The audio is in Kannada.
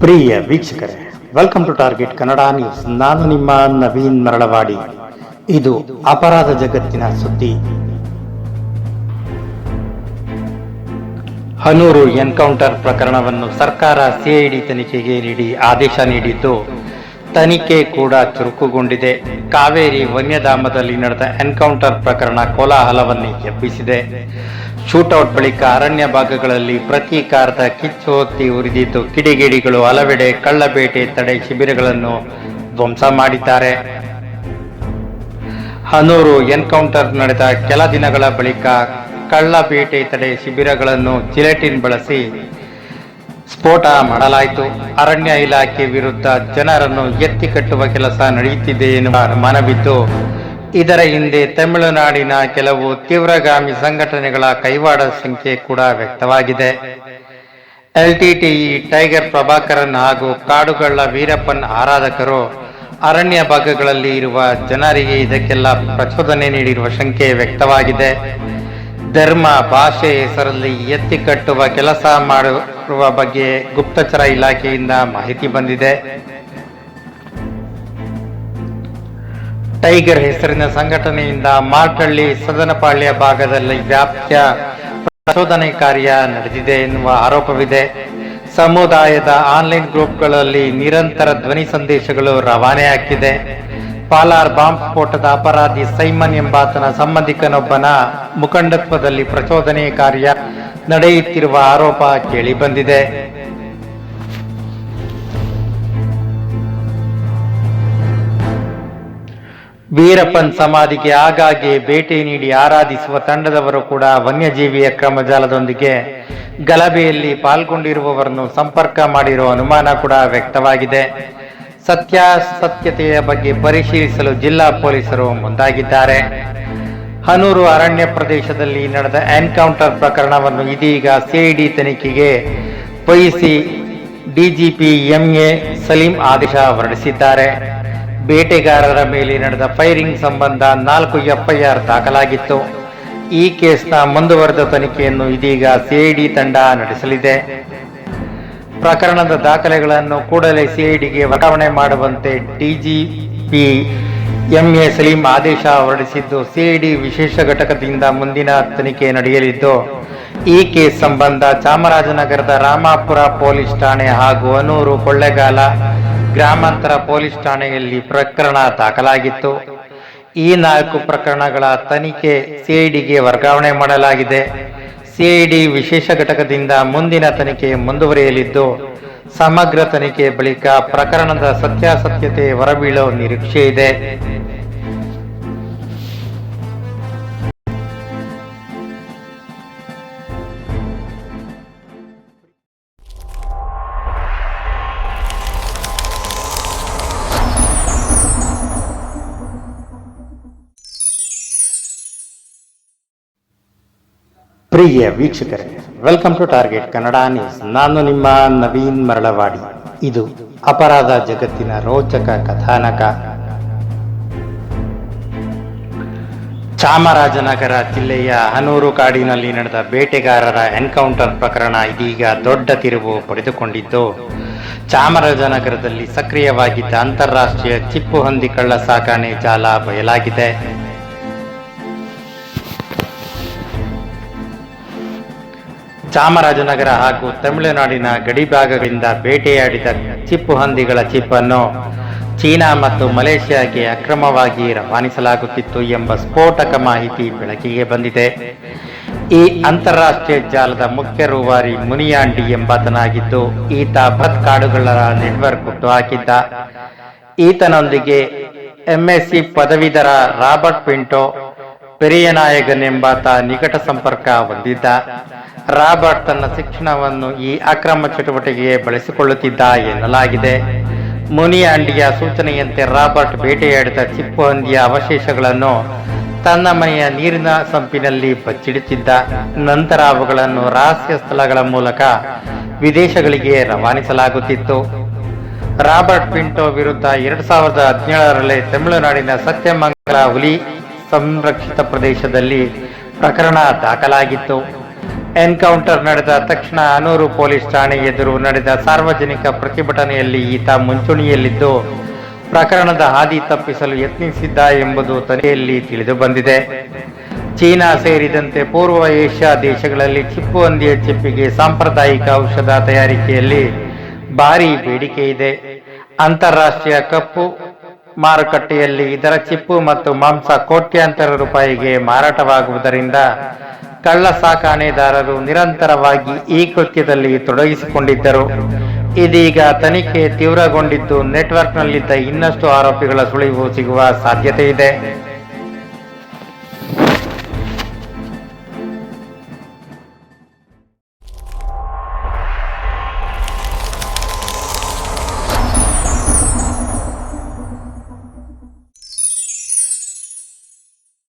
ಪ್ರಿಯ ವೀಕ್ಷಕರೇ, welcome to target Kannada news. ನಾನು ನಿಮ್ಮ ನವೀನ್ ಮರಳವಾಡಿ. ಇದು ಅಪರಾಧ ಜಗತ್ತಿನ ಸುದ್ದಿ. ಹನೂರು ಎನ್ಕೌಂಟರ್ ಪ್ರಕರಣವನ್ನು ಸರ್ಕಾರ ಸಿಐಡಿ ತನಿಖೆಗೆ ನೀಡಿ ಆದೇಶ ನೀಡಿದ್ದು, ತನಿಖೆ ಕೂಡ ಚುರುಕುಗೊಂಡಿದೆ. ಕಾವೇರಿ ವನ್ಯಧಾಮದಲ್ಲಿ ನಡೆದ ಎನ್ಕೌಂಟರ್ ಪ್ರಕರಣ ಕೋಲಾಹಲವನ್ನೇ ಎಬ್ಬಿಸಿದೆ. ಶೂಟೌಟ್ ಬಳಿಕ ಅರಣ್ಯ ಭಾಗಗಳಲ್ಲಿ ಪ್ರತೀಕಾರದ ಕಿಚ್ಚು ಹೊತ್ತಿ ಉರಿದಿದ್ದು, ಕಿಡಿಗೇಡಿಗಳು ಹಲವೆಡೆ ಕಳ್ಳಬೇಟೆ ತಡೆ ಶಿಬಿರಗಳನ್ನು ಧ್ವಂಸ ಮಾಡಿದ್ದಾರೆ. ಹನೂರು ಎನ್ಕೌಂಟರ್ ನಡೆದ ಕೆಲ ದಿನಗಳ ಬಳಿಕ ಕಳ್ಳಬೇಟೆ ತಡೆ ಶಿಬಿರಗಳನ್ನು ಜಿಲೆಟಿನ್ ಬಳಸಿ ಸ್ಫೋಟ ಮಾಡಲಾಯಿತು. ಅರಣ್ಯ ಇಲಾಖೆ ವಿರುದ್ಧ ಜನರನ್ನು ಎತ್ತಿ ಕಟ್ಟುವ ಕೆಲಸ ನಡೆಯುತ್ತಿದೆ ಎನ್ನುವ ಅನುಮಾನವಿದ್ದು, ಇದರ ಹಿಂದೆ ತಮಿಳುನಾಡಿನ ಕೆಲವು ತೀವ್ರಗಾಮಿ ಸಂಘಟನೆಗಳ ಕೈವಾಡದ ಸಂಖ್ಯೆ ಕೂಡ ವ್ಯಕ್ತವಾಗಿದೆ. ಎಲ್ಟಿಟಿಇ ಟೈಗರ್ ಪ್ರಭಾಕರನ್ ಹಾಗೂ ಕಾಡುಗಳ್ಳ ವೀರಪ್ಪನ್ ಆರಾಧಕರು ಅರಣ್ಯ ಭಾಗಗಳಲ್ಲಿ ಇರುವ ಜನರಿಗೆ ಇದಕ್ಕೆಲ್ಲ ಪ್ರಚೋದನೆ ನೀಡಿರುವ ಶಂಕೆ ವ್ಯಕ್ತವಾಗಿದೆ. ಧರ್ಮ, ಭಾಷೆ ಹೆಸರಲ್ಲಿ ಎತ್ತಿ ಕಟ್ಟುವ ಕೆಲಸ ಮಾಡಿರುವ ಬಗ್ಗೆ ಗುಪ್ತಚರ ಇಲಾಖೆಯಿಂದ ಮಾಹಿತಿ ಬಂದಿದೆ. ಟೈಗರ್ ಹೆಸರಿನ ಸಂಘಟನೆಯಿಂದ ಮಾರ್ಟಳ್ಳಿ, ಸದನಪಾಳ್ಯ ಭಾಗದಲ್ಲಿ ವ್ಯಾಪ್ತಿಯ ಪ್ರಚೋದನೆ ಕಾರ್ಯ ನಡೆದಿದೆ ಎನ್ನುವ ಆರೋಪವಿದೆ. ಸಮುದಾಯದ ಆನ್ಲೈನ್ ಗ್ರೂಪ್ಗಳಲ್ಲಿ ನಿರಂತರ ಧ್ವನಿ ಸಂದೇಶಗಳು ರವಾನೆ ಆಗ್ತಿದೆ. ಪಾಲಾರ್ ಬಾಂಬ್ ಸ್ಫೋಟದ ಅಪರಾಧಿ ಸೈಮನ್ ಎಂಬಾತನ ಸಂಬಂಧಿಕನೊಬ್ಬನ ಮುಖಂಡತ್ವದಲ್ಲಿ ಪ್ರಚೋದನೆ ಕಾರ್ಯ ನಡೆಯುತ್ತಿರುವ ಆರೋಪ ಕೇಳಿಬಂದಿದೆ. ವೀರಪ್ಪನ್ ಸಮಾಧಿಗೆ ಆಗಾಗ್ಗೆ ಭೇಟಿ ನೀಡಿ ಆರಾಧಿಸುವ ತಂಡದವರು ಕೂಡ ವನ್ಯಜೀವಿ ಅಕ್ರಮ ಜಾಲದೊಂದಿಗೆ ಗಲಭೆಯಲ್ಲಿ ಪಾಲ್ಗೊಂಡಿರುವವರನ್ನು ಸಂಪರ್ಕ ಮಾಡಿರುವ ಅನುಮಾನ ಕೂಡ ವ್ಯಕ್ತವಾಗಿದೆ. ಸತ್ಯಾಸತ್ಯತೆಯ ಬಗ್ಗೆ ಪರಿಶೀಲಿಸಲು ಜಿಲ್ಲಾ ಪೊಲೀಸರು ಮುಂದಾಗಿದ್ದಾರೆ. ಹನೂರು ಅರಣ್ಯ ಪ್ರದೇಶದಲ್ಲಿ ನಡೆದ ಎನ್ಕೌಂಟರ್ ಪ್ರಕರಣವನ್ನು ಇದೀಗ ಸಿಐಡಿ ತನಿಖೆಗೆ ವಹಿಸಿ ಡಿಜಿಪಿ ಎಂಎ ಸಲೀಂ ಆದೇಶ ಹೊರಡಿಸಿದ್ದಾರೆ. ಬೇಟೆಗಾರರ ಮೇಲೆ ನಡೆದ ಫೈರಿಂಗ್ ಸಂಬಂಧ 4 ಎಫ್ಐಆರ್ ದಾಖಲಾಗಿತ್ತು. ಈ ಕೇಸ್ನ ಮುಂದುವರೆದ ತನಿಖೆಯನ್ನು ಇದೀಗ ಸಿಐಡಿ ತಂಡ ನಡೆಸಲಿದೆ. ಪ್ರಕರಣದ ದಾಖಲೆಗಳನ್ನು ಕೂಡಲೇ ಸಿಐಡಿಗೆ ವರ್ಗಾವಣೆ ಮಾಡುವಂತೆ ಡಿಜಿಪಿ ಎಂಎ ಸಲೀಂ ಆದೇಶ ಹೊರಡಿಸಿದ್ದು, ಸಿಐಡಿ ವಿಶೇಷ ಘಟಕದಿಂದ ಮುಂದಿನ ತನಿಖೆ ನಡೆಯಲಿದ್ದು, ಈ ಕೇಸ್ ಸಂಬಂಧ ಚಾಮರಾಜನಗರದ ರಾಮಾಪುರ ಪೊಲೀಸ್ ಠಾಣೆ ಹಾಗೂ ಹನೂರು ಕೊಳ್ಳೇಗಾಲ ಗ್ರಾಮಾಂತರ ಪೊಲೀಸ್ ಠಾಣೆಯಲ್ಲಿ ಪ್ರಕರಣ ದಾಖಲಾಗಿತ್ತು. ಈ 4 ಪ್ರಕರಣಗಳ ತನಿಖೆ ಸಿಐಡಿಗೆ ವರ್ಗಾವಣೆ ಮಾಡಲಾಗಿದೆ. ಸಿಐಡಿ ವಿಶೇಷ ಘಟಕದಿಂದ ಮುಂದಿನ ತನಿಖೆ ಮುಂದುವರಿಯಲಿದ್ದು, ಸಮಗ್ರ ತನಿಖೆ ಬಳಿಕ ಪ್ರಕರಣದ ಸತ್ಯಾಸತ್ಯತೆ ಹೊರಬೀಳುವ ನಿರೀಕ್ಷೆ ಇದೆ. ಪ್ರಿಯ ವೀಕ್ಷಕರೇ, welcome to target Kannada news. ನಾನು ನಿಮ್ಮ ನವೀನ್ ಮರಳವಾಡಿ. ಇದು ಅಪರಾಧ ಜಗತ್ತಿನ ರೋಚಕ ಕಥಾನಕ. ಚಾಮರಾಜನಗರ ಜಿಲ್ಲೆಯ ಹನೂರು ಕಾಡಿನಲ್ಲಿ ನಡೆದ ಬೇಟೆಗಾರರ ಎನ್ಕೌಂಟರ್ ಪ್ರಕರಣ ಇದೀಗ ದೊಡ್ಡ ತಿರುವು ಪಡೆದುಕೊಂಡಿದ್ದು, ಚಾಮರಾಜನಗರದಲ್ಲಿ ಸಕ್ರಿಯವಾಗಿದ್ದ ಅಂತಾರಾಷ್ಟ್ರೀಯ ಚಿಪ್ಪುಹಂದಿ ಕಳ್ಳ ಸಾಕಾಣೆ ಜಾಲ ಬಯಲಾಗಿದೆ. ಚಾಮರಾಜನಗರ ಹಾಗೂ ತಮಿಳುನಾಡಿನ ಗಡಿಭಾಗಗಳಿಂದ ಬೇಟೆಯಾಡಿದ ಚಿಪ್ಪುಹಂದಿಗಳ ಚಿಪ್ಪನ್ನು ಚೀನಾ ಮತ್ತು ಮಲೇಷ್ಯಾಗೆ ಅಕ್ರಮವಾಗಿ ರವಾನಿಸಲಾಗುತ್ತಿತ್ತು ಎಂಬ ಸ್ಫೋಟಕ ಮಾಹಿತಿ ಬೆಳಕಿಗೆ ಬಂದಿದೆ. ಈ ಅಂತಾರಾಷ್ಟ್ರೀಯ ಜಾಲದ ಮುಖ್ಯ ರೂವಾರಿ ಮುನಿಯಾಂಡಿ ಎಂಬಾತನಾಗಿದ್ದು, ಈತ ಬೃಹತ್ ಕಾಡುಗಳ್ಳರ ನೆಟ್ವರ್ಕ್ ಹುಟ್ಟುಹಾಕಿದ್ದ. ಈತನೊಂದಿಗೆ ಎಂಎಸ್ಸಿ ಪದವೀಧರ ರಾಬರ್ಟ್ ಪಿಂಟೋ ಪೆರಿಯನಾಯಗನ್ ಎಂಬಾತ ನಿಕಟ ಸಂಪರ್ಕ ಹೊಂದಿದ್ದ. ರಾಬರ್ಟ್ ತನ್ನ ಶಿಕ್ಷಣವನ್ನು ಈ ಅಕ್ರಮ ಚಟುವಟಿಕೆಗೆ ಬಳಸಿಕೊಳ್ಳುತ್ತಿದ್ದ ಎನ್ನಲಾಗಿದೆ. ಮುನಿಯಾಂಡಿಯ ಸೂಚನೆಯಂತೆ ರಾಬರ್ಟ್ ಬೇಟೆಯಾಡಿದ ಚಿಪ್ಪುಹಂದಿಯ ಅವಶೇಷಗಳನ್ನು ತನ್ನ ಮನೆಯ ನೀರಿನ ಸಂಪಿನಲ್ಲಿ ಬಚ್ಚಿಡುತ್ತಿದ್ದ. ನಂತರ ಅವುಗಳನ್ನು ರಹಸ್ಯ ಸ್ಥಳಗಳ ಮೂಲಕ ವಿದೇಶಗಳಿಗೆ ರವಾನಿಸಲಾಗುತ್ತಿತ್ತು. ರಾಬರ್ಟ್ ಪಿಂಟೋ ವಿರುದ್ಧ 2017ರಲ್ಲಿ ತಮಿಳುನಾಡಿನ ಸತ್ಯಮಂಗಲ ಹುಲಿ ಸಂರಕ್ಷಿತ ಪ್ರದೇಶದಲ್ಲಿ ಪ್ರಕರಣ ದಾಖಲಾಗಿತ್ತು. ಎನ್ಕೌಂಟರ್ ನಡೆದ ತಕ್ಷಣ ಅನೂರು ಪೊಲೀಸ್ ಠಾಣೆ ಎದುರು ನಡೆದ ಸಾರ್ವಜನಿಕ ಪ್ರತಿಭಟನೆಯಲ್ಲಿ ಈತ ಮುಂಚೂಣಿಯಲ್ಲಿದ್ದು ಪ್ರಕರಣದ ಹಾದಿ ತಪ್ಪಿಸಲು ಯತ್ನಿಸಿದ್ದ ಎಂಬುದು ತನಿಖೆಯಲ್ಲಿ ತಿಳಿದು ಬಂದಿದೆ. ಚೀನಾ ಸೇರಿದಂತೆ ಪೂರ್ವ ಏಷ್ಯಾ ದೇಶಗಳಲ್ಲಿ ಚಿಪ್ಪು ಹಂದಿಯ ಚಿಪ್ಪಿಗೆ ಸಾಂಪ್ರದಾಯಿಕ ಔಷಧ ತಯಾರಿಕೆಯಲ್ಲಿ ಭಾರಿ ಬೇಡಿಕೆ ಇದೆ. ಅಂತಾರಾಷ್ಟ್ರೀಯ ಕಪ್ಪು ಮಾರುಕಟ್ಟೆಯಲ್ಲಿ ಇದರ ಚಿಪ್ಪು ಮತ್ತು ಮಾಂಸ ಕೋಟ್ಯಾಂತರ ರೂಪಾಯಿಗೆ ಮಾರಾಟವಾಗುವುದರಿಂದ ಕಳ್ಳ ಸಾಕಾಣೆದಾರರು ನಿರಂತರವಾಗಿ ಈ ಕೃತ್ಯದಲ್ಲಿ ತೊಡಗಿಸಿಕೊಂಡಿದ್ದರು. ಇದೀಗ ತನಿಖೆ ತೀವ್ರಗೊಂಡಿದ್ದು ನೆಟ್ವರ್ಕ್ನಲ್ಲಿದ್ದ ಇನ್ನಷ್ಟು ಆರೋಪಿಗಳ ಸುಳಿವು ಸಿಗುವ ಸಾಧ್ಯತೆ ಇದೆ.